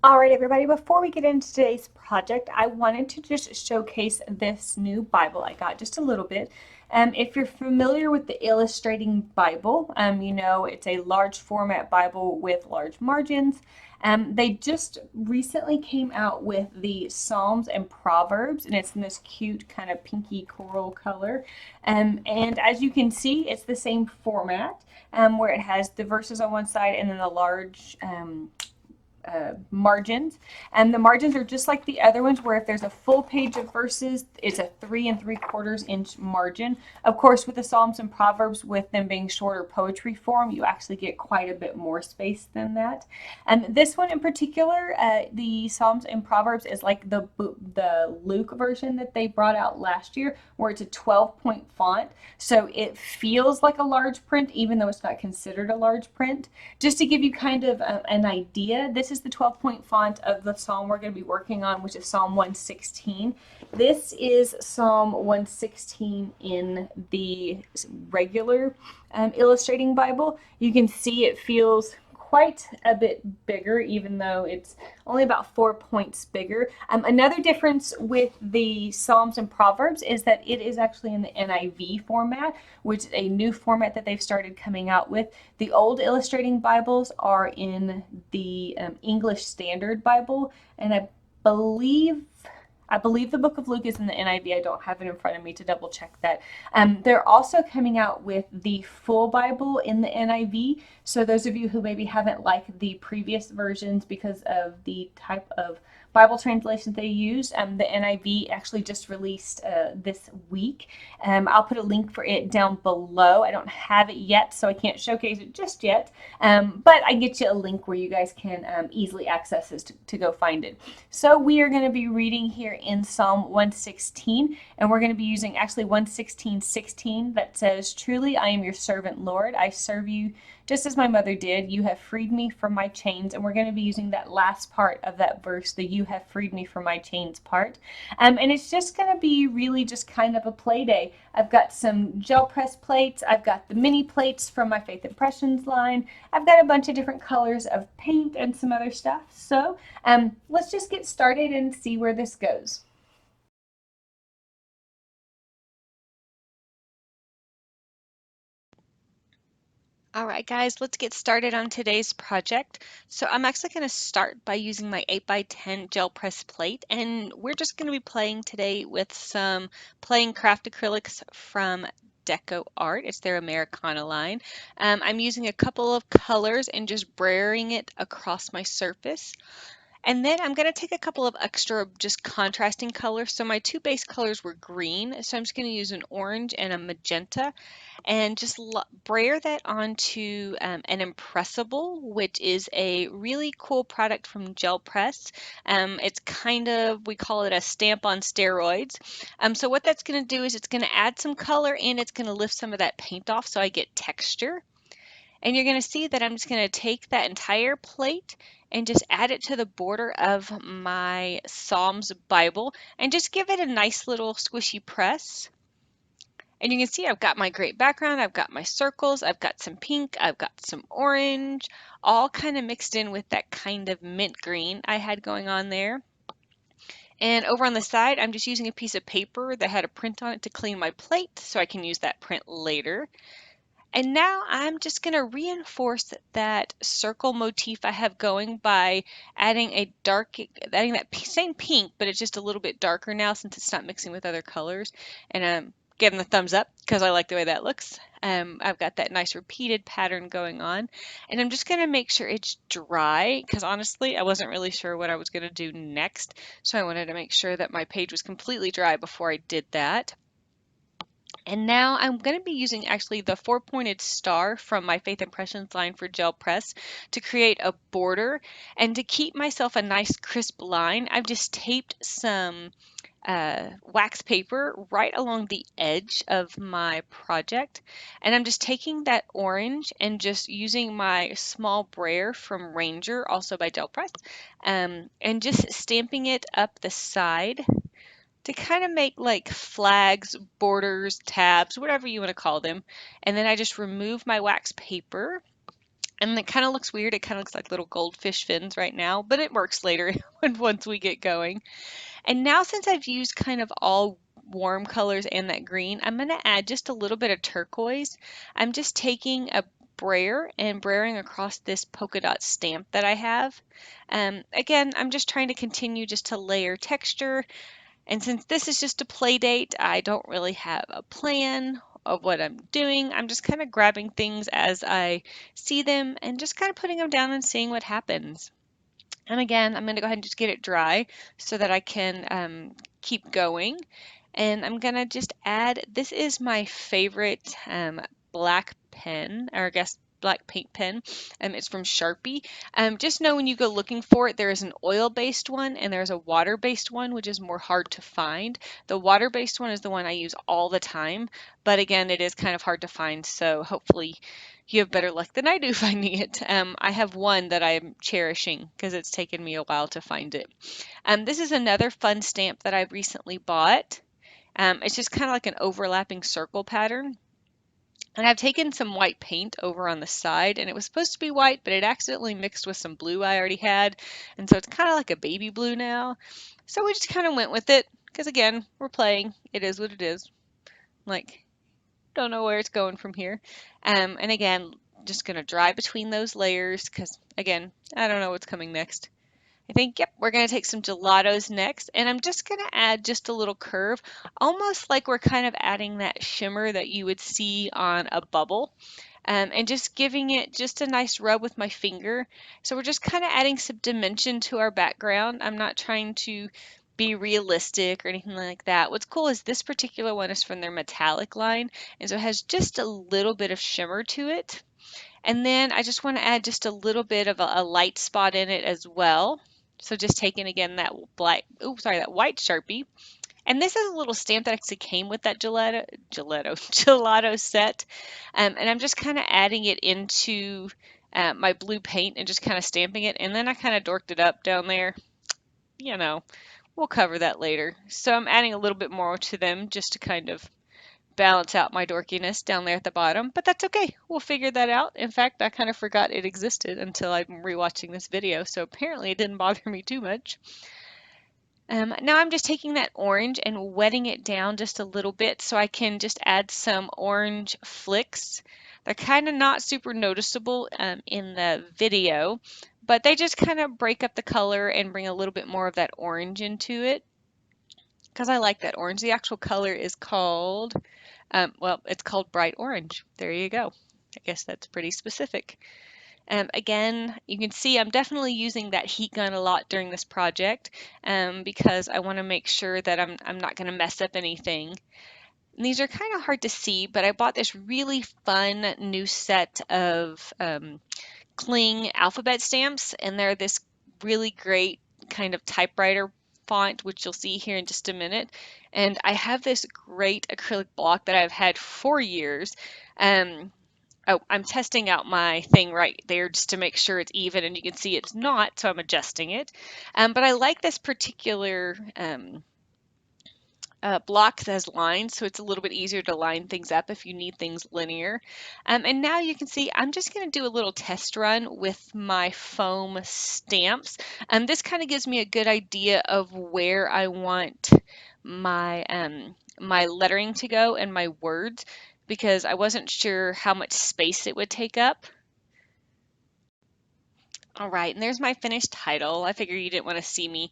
All right, everybody, before we get into today's project, I wanted to just showcase this new Bible I got just a little bit. If you're familiar with the Illustrating Bible, you know it's a large format Bible with large margins. They just recently came out with the Psalms and Proverbs, and it's in this cute kind of pinky coral color. And as you can see, it's the same format where it has the verses on one side and then the large margins. And the margins are just like the other ones, where if there's a full page of verses, it's a 3 3/4 inch margin. Of course, with the Psalms and Proverbs, with them being shorter poetry form, you actually get quite a bit more space than that. This one in particular, the Psalms and Proverbs, is like the Luke version that they brought out last year, where it's a 12-point font. So it feels like a large print, even though it's not considered a large print. Just to give you kind of an idea, this is the 12-point font of the psalm we're going to be working on, which is Psalm 116. This is Psalm 116 in the regular Illustrating Bible. You can see it feels quite a bit bigger, even though it's only about 4 points bigger. Another difference with the Psalms and Proverbs is that it is actually in the NIV format, which is a new format that they've started coming out with. The old Illustrating Bibles are in the English Standard Bible, and I believe the book of Luke is in the NIV. I don't have it in front of me to double check that. They're also coming out with the full Bible in the NIV. So those of you who maybe haven't liked the previous versions because of the type of Bible translations they use, the NIV actually just released this week. I'll put a link for it down below. I don't have it yet, so I can't showcase it just yet. But I get you a link where you guys can easily access this to go find it. So we are going to be reading here in Psalm 116, and we're going to be using actually 116:16 that says, "Truly I am your servant, Lord. I serve you just as my mother did. You have freed me from my chains." And we're going to be using that last part of that verse, the "you have freed me from my chains" part. And it's just going to be really just kind of a play day. I've got some gel press plates. I've got the mini plates from my Faith Impressions line. I've got a bunch of different colors of paint and some other stuff. So let's just get started and see where this goes. All right, guys, let's get started on today's project. So I'm actually going to start by using my 8x10 gel press plate, and we're just going to be playing today with some plain craft acrylics from Deco Art. It's their Americana line. I'm using a couple of colors and just brayering it across my surface. And then I'm going to take a couple of extra just contrasting colors. So my two base colors were green, so I'm just going to use an orange and a magenta and just brayer that onto an impressible, which is a really cool product from Gel Press. It's kind of, we call it a stamp on steroids. So what that's going to do is it's going to add some color and it's going to lift some of that paint off so I get texture. And you're going to see that I'm just going to take that entire plate and just add it to the border of my Psalms Bible and just give it a nice little squishy press. And you can see I've got my great background, I've got my circles, I've got some pink, I've got some orange, all kind of mixed in with that kind of mint green I had going on there. And over on the side, I'm just using a piece of paper that had a print on it to clean my plate so I can use that print later. And now I'm just going to reinforce that circle motif I have going by adding that same pink, but it's just a little bit darker now since it's not mixing with other colors. And I'm giving the thumbs up because I like the way that looks. I've got that nice repeated pattern going on. And I'm just going to make sure it's dry because honestly, I wasn't really sure what I was going to do next. So I wanted to make sure that my page was completely dry before I did that. And now I'm going to be using actually the 4-pointed star from my Faith Impressions line for gel press to create a border. And to keep myself a nice crisp line, I've just taped some wax paper right along the edge of my project. And I'm just taking that orange and just using my small brayer from Ranger, also by Gel Press, and just stamping it up the side to kind of make like flags, borders, tabs, whatever you want to call them. And then I just remove my wax paper And it kind of looks weird. It kind of looks like little goldfish fins right now, but it works later once we get going. And now since I've used kind of all warm colors and that green, I'm going to add just a little bit of turquoise. I'm just taking a brayer and brayering across this polka dot stamp that I have. Again, I'm just trying to continue just to layer texture. And since this is just a play date, I don't really have a plan of what I'm doing. I'm just kind of grabbing things as I see them and just kind of putting them down and seeing what happens. And again, I'm going to go ahead and just get it dry so that I can keep going. And I'm going to just add, this is my favorite black pen, or I guess black paint pen. It's from Sharpie. Just know when you go looking for it, there is an oil-based one and there's a water-based one, which is more hard to find. The water-based one is the one I use all the time, but again, it is kind of hard to find, so hopefully you have better luck than I do finding it. I have one that I'm cherishing because it's taken me a while to find it. This is another fun stamp that I recently bought. It's just kind of like an overlapping circle pattern. And I've taken some white paint over on the side, and it was supposed to be white, but it accidentally mixed with some blue I already had. And so it's kind of like a baby blue now. So we just kind of went with it because, again, we're playing. It is what it is. Like, don't know where it's going from here. And again, just going to dry between those layers because, again, I don't know what's coming next. I think, yep, we're going to take some gelatos next, and I'm just going to add just a little curve, almost like we're kind of adding that shimmer that you would see on a bubble, and just giving it just a nice rub with my finger. So we're just kind of adding some dimension to our background. I'm not trying to be realistic or anything like that. What's cool is this particular one is from their metallic line, and so it has just a little bit of shimmer to it. And then I just want to add just a little bit of a light spot in it as well. So just taking again that that white Sharpie. And this is a little stamp that actually came with that gelato set. And I'm just kind of adding it into my blue paint and just kind of stamping it. And then I kind of dorked it up down there. You know, we'll cover that later. So I'm adding a little bit more to them just to kind of balance out my dorkiness down there at the bottom, but that's okay. We'll figure that out. In fact, I kind of forgot it existed until I'm rewatching this video, so apparently it didn't bother me too much. Now I'm just taking that orange and wetting it down just a little bit so I can just add some orange flicks. They're kind of not super noticeable in the video, but they just kind of break up the color and bring a little bit more of that orange into it because I like that orange. The actual color is called well, it's called bright orange. There you go. I guess that's pretty specific. Again, you can see I'm definitely using that heat gun a lot during this project because I want to make sure that I'm not going to mess up anything. And these are kind of hard to see, but I bought this really fun new set of Kling alphabet stamps, and they're this really great kind of typewriter font, which you'll see here in just a minute. And I have this great acrylic block that I've had for years. Um, oh, I'm testing out my thing right there just to make sure it's even, and you can see it's not, so I'm adjusting it. But I like this particular block that has lines, so it's a little bit easier to line things up if you need things linear. And now you can see I'm just going to do a little test run with my foam stamps. This kind of gives me a good idea of where I want my my lettering to go and my words because I wasn't sure how much space it would take up. All right, and there's my finished title. I figure you didn't want to see me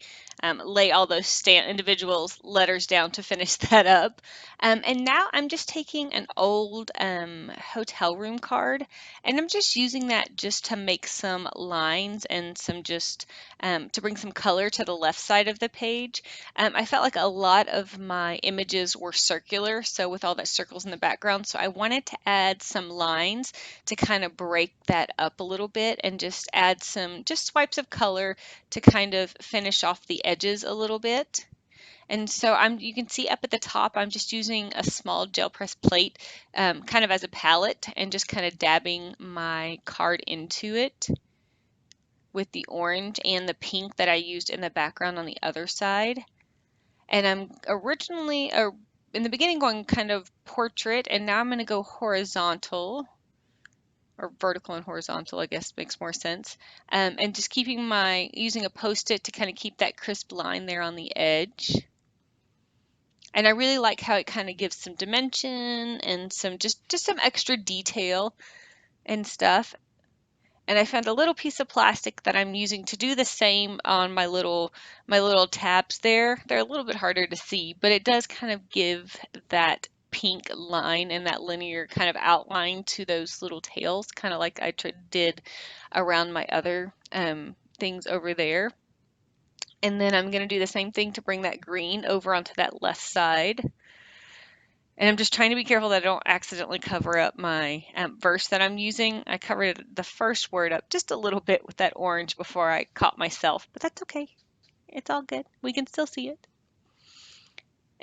lay all those individual letters down to finish that up. And now I'm just taking an old hotel room card, and I'm just using that just to make some lines and some just to bring some color to the left side of the page. I felt like a lot of my images were circular, so with all that circles in the background, so I wanted to add some lines to kind of break that up a little bit and just add some just swipes of color to kind of finish off the edges a little bit. And so you can see up at the top, I'm just using a small gel press plate kind of as a palette and just kind of dabbing my card into it with the orange and the pink that I used in the background on the other side. And I'm originally, in the beginning, going kind of portrait, and now I'm going to go horizontal or vertical and horizontal, I guess makes more sense. And just using a Post-it to kind of keep that crisp line there on the edge. And I really like how it kind of gives some dimension and just some extra detail and stuff. And I found a little piece of plastic that I'm using to do the same on my little tabs there. They're a little bit harder to see, but it does kind of give that pink line and that linear kind of outline to those little tails, kind of like I did around my other things over there. And then I'm going to do the same thing to bring that green over onto that left side. And I'm just trying to be careful that I don't accidentally cover up my verse that I'm using. I covered the first word up just a little bit with that orange before I caught myself, but that's okay. It's all good. We can still see it.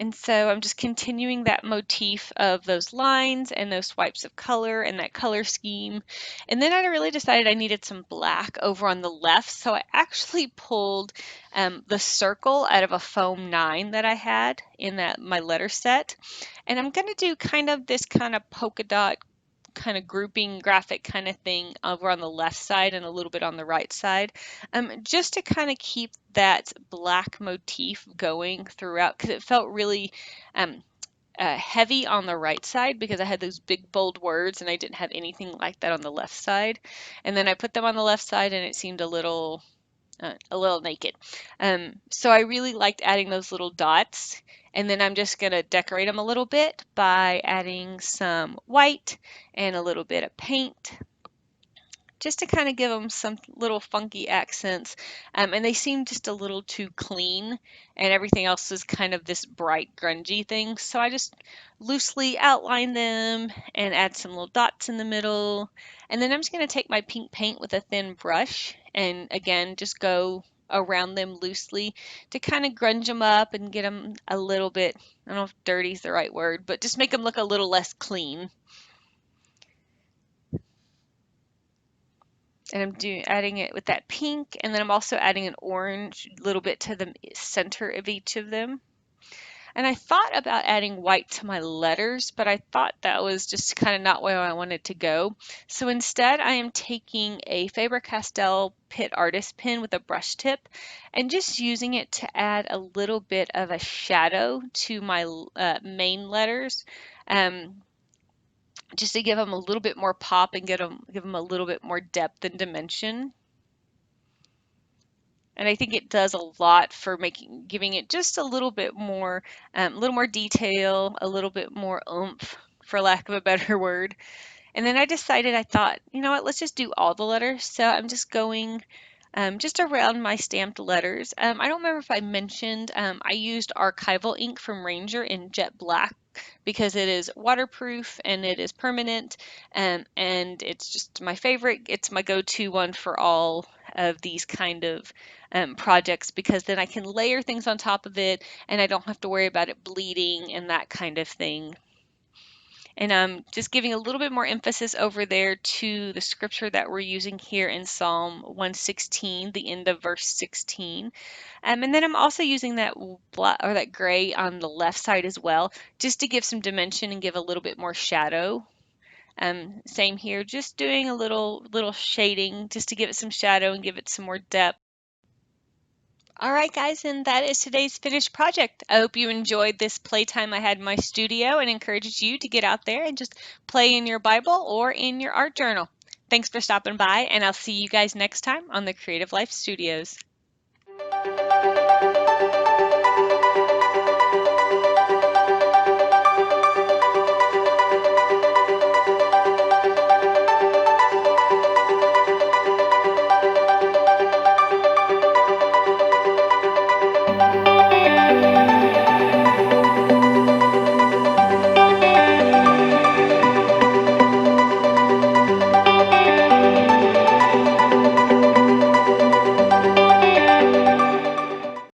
And so I'm just continuing that motif of those lines and those swipes of color and that color scheme. And then I really decided I needed some black over on the left. So I actually pulled the circle out of a foam 9 that I had in my letter set. And I'm going to do kind of this kind of polka dot kind of grouping graphic kind of thing over on the left side and a little bit on the right side, just to kind of keep that black motif going throughout because it felt really um, heavy on the right side because I had those big bold words and I didn't have anything like that on the left side. And then I put them on the left side and it seemed a little naked. So I really liked adding those little dots. And then I'm just going to decorate them a little bit by adding some white and a little bit of paint just to kind of give them some little funky accents. And they seem just a little too clean, and everything else is kind of this bright, grungy thing. So I just loosely outline them and add some little dots in the middle. And then I'm just going to take my pink paint with a thin brush and again just go around them loosely to kind of grunge them up and get them a little bit, I don't know if dirty is the right word, but just make them look a little less clean. And I'm adding it with that pink, and then I'm also adding an orange little bit to the center of each of them. And I thought about adding white to my letters, but I thought that was just kind of not where I wanted to go. So instead, I am taking a Faber-Castell Pitt Artist pen with a brush tip and just using it to add a little bit of a shadow to my main letters. Just to give them a little bit more pop and give them a little bit more depth and dimension. And I think it does a lot for giving it just a little more detail, a little bit more oomph, for lack of a better word. And then I thought, you know what, let's just do all the letters. So I'm just going just around my stamped letters. I don't remember if I mentioned I used archival ink from Ranger in jet black because it is waterproof and it is permanent, and it's just my favorite. It's my go-to one for all of these kind of projects because then I can layer things on top of it and I don't have to worry about it bleeding and that kind of thing. And I'm just giving a little bit more emphasis over there to the scripture that we're using here in Psalm 116, the end of verse 16. And then I'm also using that black or that gray on the left side as well, just to give some dimension and give a little bit more shadow. Same here, just doing a little shading just to give it some shadow and give it some more depth. All right, guys, and that is today's finished project. I hope you enjoyed this playtime I had in my studio and encouraged you to get out there and just play in your Bible or in your art journal. Thanks for stopping by, and I'll see you guys next time on the Creative Life Studios.